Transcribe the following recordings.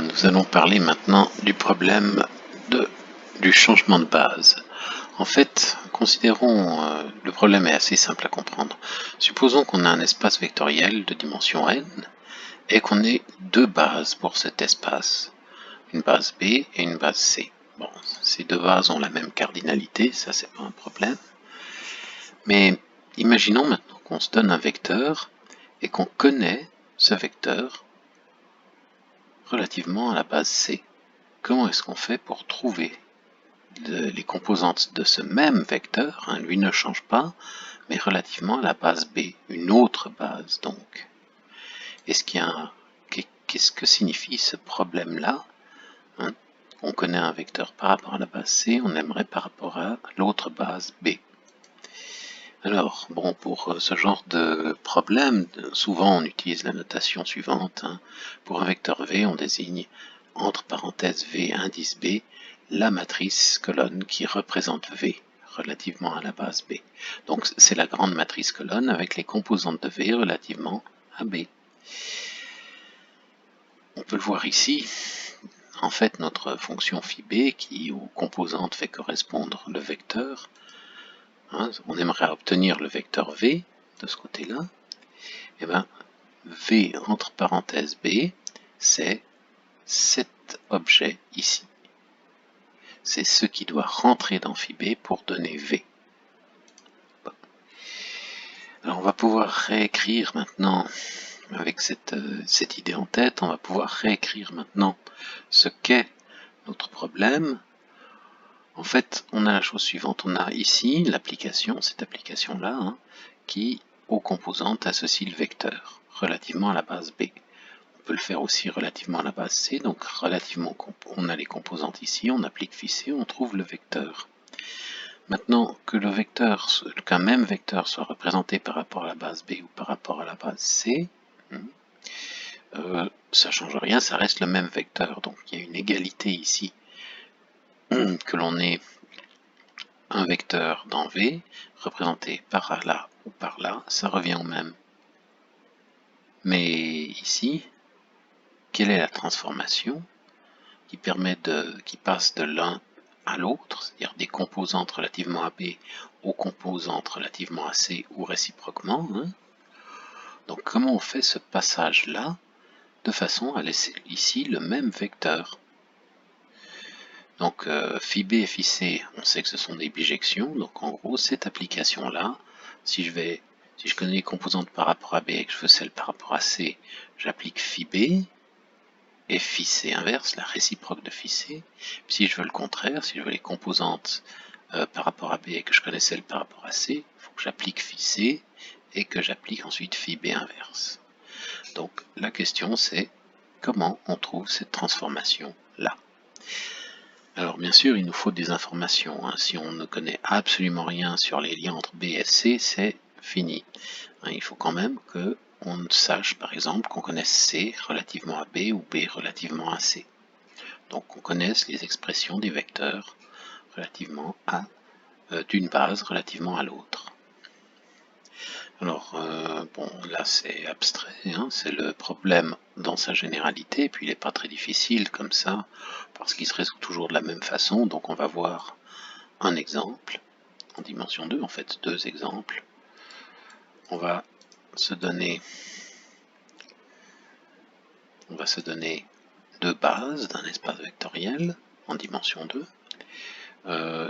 Nous allons parler maintenant du problème du changement de base. En fait, considérons, le problème est assez simple à comprendre. Supposons qu'on a un espace vectoriel de dimension n et qu'on ait deux bases pour cet espace, une base B et une base C. Bon, ces deux bases ont la même cardinalité, ça c'est pas un problème. Mais imaginons maintenant qu'on se donne un vecteur et qu'on connaît ce vecteur relativement à la base C. Comment est-ce qu'on fait pour trouver les composantes de ce même vecteur, lui ne change pas, mais relativement à la base B, une autre base donc. Qu'est-ce que signifie ce problème-là? On connaît un vecteur par rapport à la base C, on aimerait par rapport à l'autre base B. Alors, bon, pour ce genre de problème, souvent on utilise la notation suivante. Pour un vecteur V, on désigne entre parenthèses V indice B la matrice colonne qui représente V relativement à la base B. Donc c'est la grande matrice colonne avec les composantes de V relativement à B. On peut le voir ici. En fait, notre fonction phi B qui aux composantes fait correspondre le vecteur, on aimerait obtenir le vecteur V de ce côté-là, et bien V entre parenthèses B, c'est cet objet ici. C'est ce qui doit rentrer dans phi B pour donner V. Bon. Alors on va pouvoir réécrire maintenant, avec cette idée en tête, on va pouvoir réécrire maintenant ce qu'est notre problème. En fait, on a la chose suivante, on a ici l'application, cette application-là, qui, aux composantes, associe le vecteur relativement à la base B. On peut le faire aussi relativement à la base C, donc relativement, on a les composantes ici, on applique phi C, on trouve le vecteur. Maintenant, qu'un même vecteur soit représenté par rapport à la base B ou par rapport à la base C, ça ne change rien, ça reste le même vecteur. Donc il y a une égalité ici, que l'on ait un vecteur dans V, représenté par là ou par là, ça revient au même. Mais ici, quelle est la transformation qui passe de l'un à l'autre, c'est-à-dire des composantes relativement à B aux composantes relativement à C ou réciproquement. Donc comment on fait ce passage-là de façon à laisser ici le même vecteur? Donc phi B et phi C, on sait que ce sont des bijections, donc en gros cette application-là, si je connais les composantes par rapport à B et que je veux celle par rapport à C, j'applique phi B, et phi C inverse, la réciproque de phi C. Si je veux le contraire, si je veux les composantes par rapport à B et que je connais celles par rapport à C, il faut que j'applique phi C et que j'applique ensuite phi B inverse. Donc la question c'est comment on trouve cette transformation là. Alors bien sûr il nous faut des informations, si on ne connaît absolument rien sur les liens entre B et C, c'est fini. Il faut quand même que on sache par exemple qu'on connaisse C relativement à B ou B relativement à C. Donc qu'on connaisse les expressions des vecteurs relativement à d'une base relativement à l'autre. Alors bon là c'est abstrait, c'est le problème dans sa généralité, puis il n'est pas très difficile comme ça, parce qu'il se résout toujours de la même façon, donc on va voir un exemple en dimension 2, en fait deux exemples. On va se donner deux bases d'un espace vectoriel en dimension 2.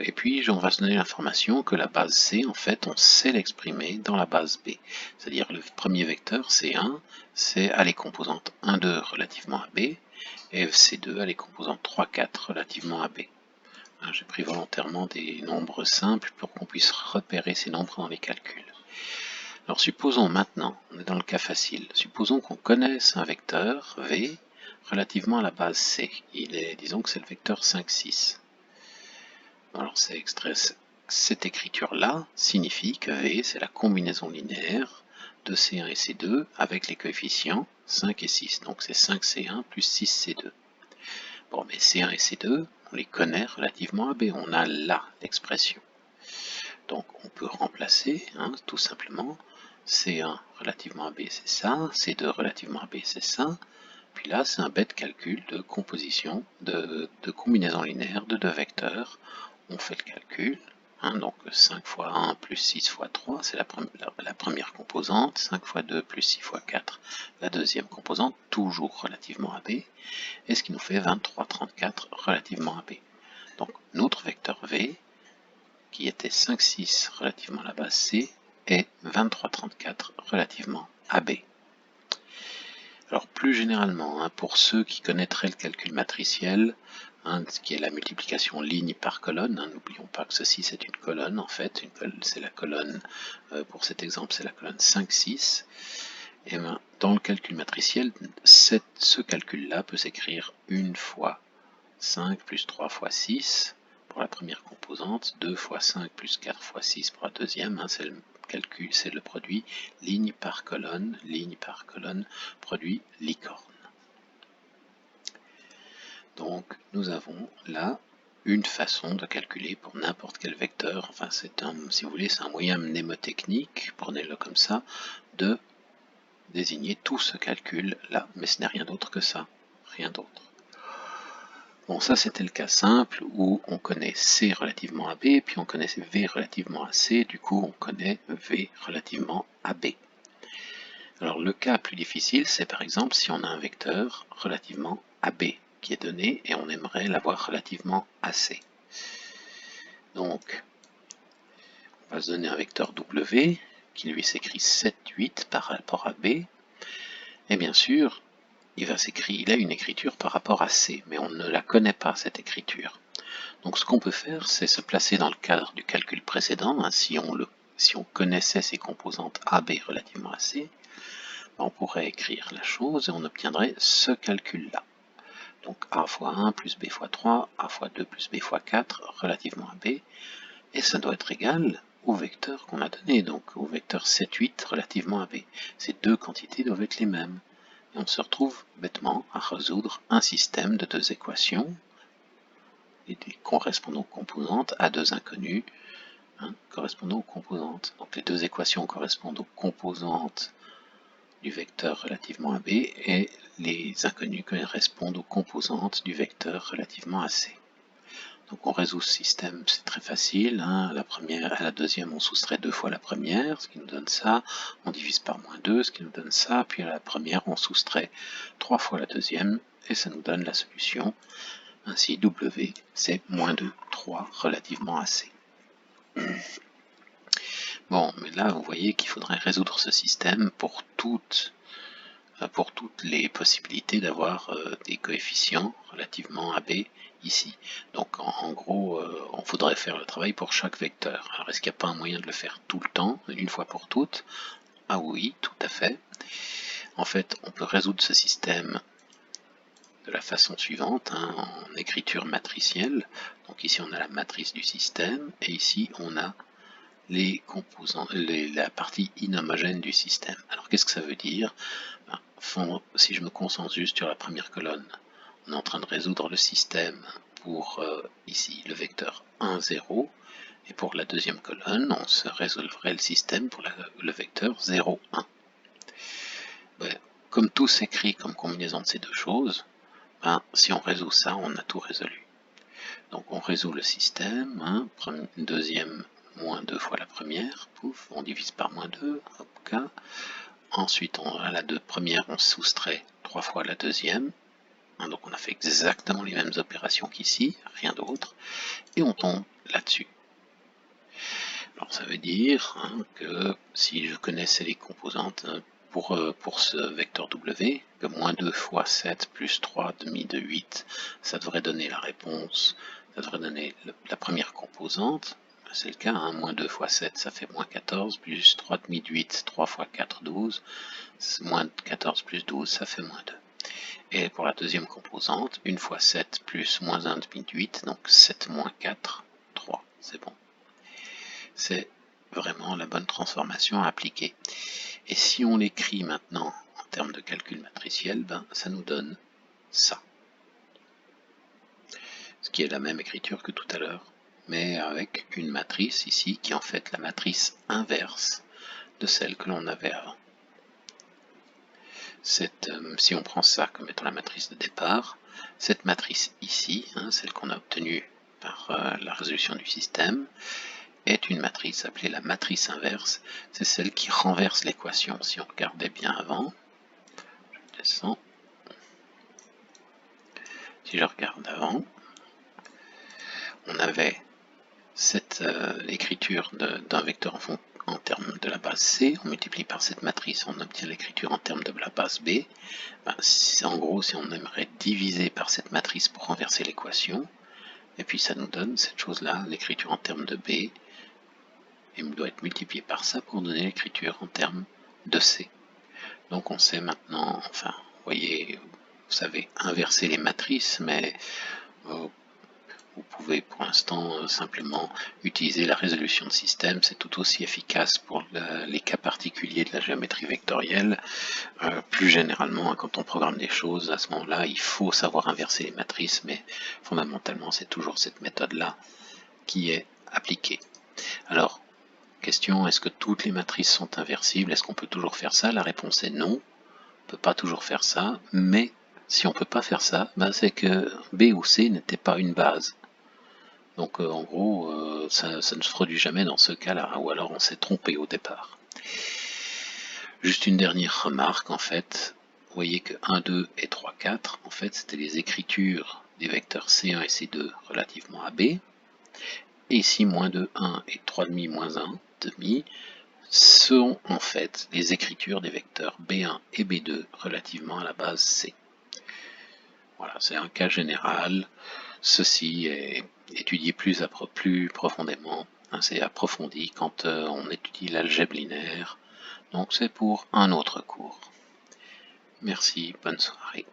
Et puis on va se donner l'information que la base C, en fait, on sait l'exprimer dans la base B. C'est-à-dire le premier vecteur, C1, c'est à les composantes 1, 2 relativement à B, et C2 à les composantes 3, 4 relativement à B. J'ai pris volontairement des nombres simples pour qu'on puisse repérer ces nombres dans les calculs. Alors supposons maintenant, on est dans le cas facile, supposons qu'on connaisse un vecteur V relativement à la base C. Disons que c'est le vecteur 5, 6. Alors cette écriture-là signifie que V c'est la combinaison linéaire de C1 et C2 avec les coefficients 5 et 6. Donc c'est 5C1 plus 6C2. Bon, mais C1 et C2, on les connaît relativement à B. On a là l'expression. Donc on peut remplacer, tout simplement, C1 relativement à B c'est ça, C2 relativement à B c'est ça, Puis là, c'est un bête calcul de composition, de combinaison linéaire de deux vecteurs. On fait le calcul. Donc 5 fois 1 plus 6 fois 3, c'est la première composante. 5 fois 2 plus 6 fois 4, la deuxième composante, toujours relativement à B. Et ce qui nous fait 23, 34 relativement à B. Donc notre vecteur V, qui était 5, 6 relativement à la base C, est 23, 34 relativement à B. Alors plus généralement, pour ceux qui connaîtraient le calcul matriciel, ce qui est la multiplication ligne par colonne, n'oublions pas que ceci c'est une colonne en fait, c'est la colonne, pour cet exemple c'est la colonne 5, 6, et dans le calcul matriciel, ce calcul-là peut s'écrire 1 fois 5 plus 3 fois 6 pour la première composante, 2 fois 5 plus 4 fois 6 pour la deuxième, c'est le calcul, c'est le produit ligne par colonne, produit licorne. Donc nous avons là une façon de calculer pour n'importe quel vecteur, enfin c'est si vous voulez, c'est un moyen mnémotechnique, prenez-le comme ça, de désigner tout ce calcul là, mais ce n'est rien d'autre que ça, rien d'autre. Bon, ça c'était le cas simple où on connaît C relativement à B, puis on connaît V relativement à C, du coup on connaît V relativement à B. Alors le cas plus difficile, c'est par exemple si on a un vecteur relativement à B qui est donné et on aimerait l'avoir relativement à C. Donc, on va se donner un vecteur W qui lui s'écrit 7, 8 par rapport à B, et bien sûr, il a une écriture par rapport à C, mais on ne la connaît pas, cette écriture. Donc ce qu'on peut faire, c'est se placer dans le cadre du calcul précédent. Si on connaissait ces composantes AB relativement à C, on pourrait écrire la chose et on obtiendrait ce calcul-là. Donc A fois 1 plus B fois 3, A fois 2 plus B fois 4, relativement à B, et ça doit être égal au vecteur qu'on a donné, donc au vecteur 7, 8 relativement à B. Ces deux quantités doivent être les mêmes. Et on se retrouve bêtement à résoudre un système de deux équations correspondant aux composantes à deux inconnues, correspondant aux composantes. Donc les deux équations correspondent aux composantes du vecteur relativement à B et les inconnues correspondent aux composantes du vecteur relativement à C. Donc on résout ce système, c'est très facile. À la deuxième, on soustrait 2 fois la première, ce qui nous donne ça. On divise par moins 2, ce qui nous donne ça. Puis à la première, on soustrait 3 fois la deuxième, et ça nous donne la solution. Ainsi, W, c'est moins 2, 3 relativement à C. Bon, mais là, vous voyez qu'il faudrait résoudre ce système pour toutes les possibilités d'avoir des coefficients relativement à B ici. Donc en gros, on faudrait faire le travail pour chaque vecteur. Alors est-ce qu'il n'y a pas un moyen de le faire tout le temps, une fois pour toutes? Ah oui, tout à fait. En fait, on peut résoudre ce système de la façon suivante, en écriture matricielle. Donc ici on a la matrice du système, et ici on a les composants, la partie inhomogène du système. Alors qu'est-ce que ça veut dire? Si je me concentre juste sur la première colonne, on est en train de résoudre le système pour ici le vecteur 1, 0, et pour la deuxième colonne, on se résolverait le système pour le vecteur 0, 1. Comme tout s'écrit comme combinaison de ces deux choses, si on résout ça, on a tout résolu. Donc on résout le système, deuxième moins 2 fois la première, pouf, on divise par moins 2, hop, K. Ensuite, à la première, on soustrait 3 fois la deuxième, donc on a fait exactement les mêmes opérations qu'ici, rien d'autre, et on tombe là-dessus. Alors ça veut dire que si je connaissais les composantes pour ce vecteur W, que moins 2 fois 7 plus 3 demi de 8, ça devrait donner la réponse, ça devrait donner la première composante. C'est le cas, moins 2 fois 7, ça fait moins 14, plus 3 demi de 8, 3 fois 4, 12, moins 14 plus 12, ça fait moins 2. Et pour la deuxième composante, 1 fois 7 plus moins 1 demi de 8, donc 7 moins 4, 3, c'est bon. C'est vraiment la bonne transformation à appliquer. Et si on l'écrit maintenant en termes de calcul matriciel, ça nous donne ça. Ce qui est la même écriture que tout à l'heure, mais avec une matrice ici qui est en fait la matrice inverse de celle que l'on avait avant. si on prend ça comme étant la matrice de départ, cette matrice ici, celle qu'on a obtenue par la résolution du système, est une matrice appelée la matrice inverse. C'est celle qui renverse l'équation. Si on regardait bien avant, je descends. Si je regarde avant, on avait cette écriture d'un vecteur en termes de la base C, on multiplie par cette matrice, on obtient l'écriture en termes de la base B. En gros, si on aimerait diviser par cette matrice pour renverser l'équation, et puis ça nous donne cette chose-là, l'écriture en termes de B, et il doit être multiplié par ça pour donner l'écriture en termes de C. Donc on sait maintenant, enfin, vous voyez, vous savez inverser les matrices, mais vous pouvez pour l'instant simplement utiliser la résolution de système, c'est tout aussi efficace pour les cas particuliers de la géométrie vectorielle. Plus généralement, quand on programme des choses, à ce moment-là, il faut savoir inverser les matrices, mais fondamentalement, c'est toujours cette méthode-là qui est appliquée. Alors, question, est-ce que toutes les matrices sont inversibles? Est-ce qu'on peut toujours faire ça? La réponse est non, on ne peut pas toujours faire ça, mais si on ne peut pas faire ça, c'est que B ou C n'était pas une base. Donc en gros, ça ne se produit jamais dans ce cas-là, ou alors on s'est trompé au départ. Juste une dernière remarque, en fait, vous voyez que 1, 2 et 3, 4, en fait, c'était les écritures des vecteurs C1 et C2 relativement à B. Et ici, moins 2, 1 et 3,5, moins 1, demi, sont en fait les écritures des vecteurs B1 et B2 relativement à la base C. Voilà, c'est un cas général. Ceci est étudié plus profondément, c'est approfondi quand on étudie l'algèbre linéaire. Donc c'est pour un autre cours. Merci, bonne soirée.